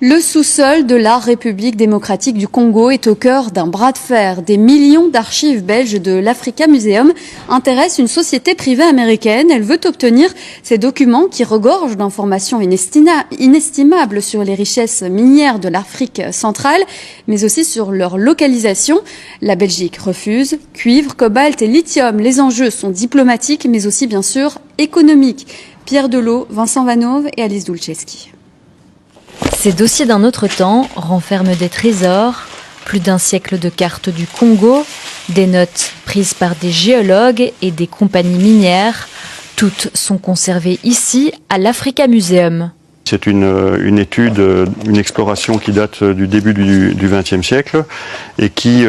Le sous-sol de la République démocratique du Congo est au cœur d'un bras de fer. Des millions d'archives belges de l'Africa Museum intéressent une société privée américaine. Elle veut obtenir ces documents qui regorgent d'informations inestimables sur les richesses minières de l'Afrique centrale, mais aussi sur leur localisation. La Belgique refuse. Cuivre, cobalt et lithium, les enjeux sont diplomatiques, mais aussi bien sûr économiques. Pierre Delot, Vincent Vanove et Alice Dulceski. Ces dossiers d'un autre temps renferment des trésors, plus d'un siècle de cartes du Congo, des notes prises par des géologues et des compagnies minières. Toutes sont conservées ici, à l'Africa Museum. C'est une étude, une exploration qui date du début du XXe siècle et qui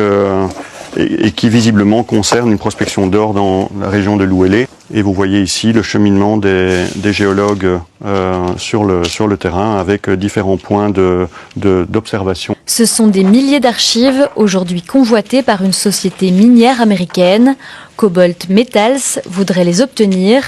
visiblement concerne une prospection d'or dans la région de l'Ouélé. Et vous voyez ici le cheminement des géologues sur le terrain avec différents points d'observation. Ce sont des milliers d'archives aujourd'hui convoitées par une société minière américaine. Cobalt Metals voudrait les obtenir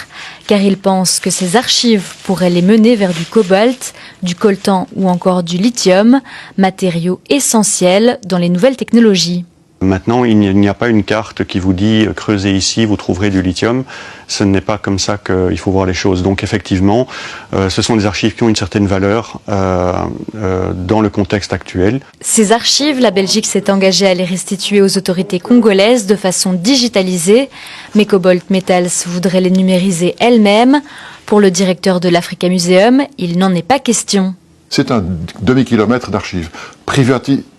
car il pense que ces archives pourraient les mener vers du cobalt, du coltan ou encore du lithium, matériaux essentiels dans les nouvelles technologies. Maintenant, il n'y a pas une carte qui vous dit « creusez ici, vous trouverez du lithium ». Ce n'est pas comme ça qu'il faut voir les choses. Donc effectivement, ce sont des archives qui ont une certaine valeur dans le contexte actuel. Ces archives, la Belgique s'est engagée à les restituer aux autorités congolaises de façon digitalisée, mais Cobalt Metals voudrait les numériser elle-même. Pour le directeur de l'Africa Museum, il n'en est pas question. C'est un demi-kilomètre d'archives.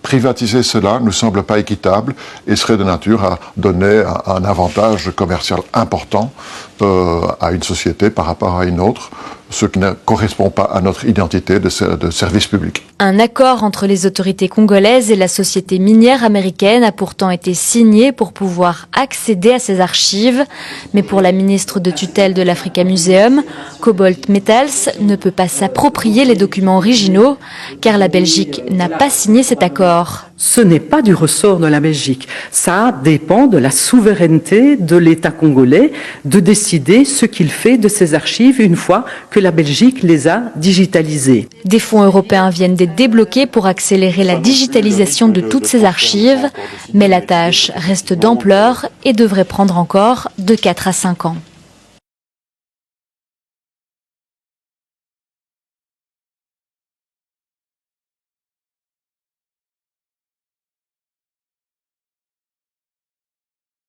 Privatiser cela ne semble pas équitable et serait de nature à donner un avantage commercial important à une société par rapport à une autre, ce qui ne correspond pas à notre identité de service public. Un accord entre les autorités congolaises et la société minière américaine a pourtant été signé pour pouvoir accéder à ces archives. Mais pour la ministre de tutelle de l'Africa Museum, Cobalt Metals ne peut pas s'approprier les documents originaux car la Belgique n'a pas signé cet accord. Ce n'est pas du ressort de la Belgique. Ça dépend de la souveraineté de l'État congolais de décider ce qu'il fait de ces archives une fois que la Belgique les a digitalisées. Des fonds européens viennent d'être débloqués pour accélérer la digitalisation de toutes ces archives, mais la tâche reste d'ampleur et devrait prendre encore de 4 à 5 ans.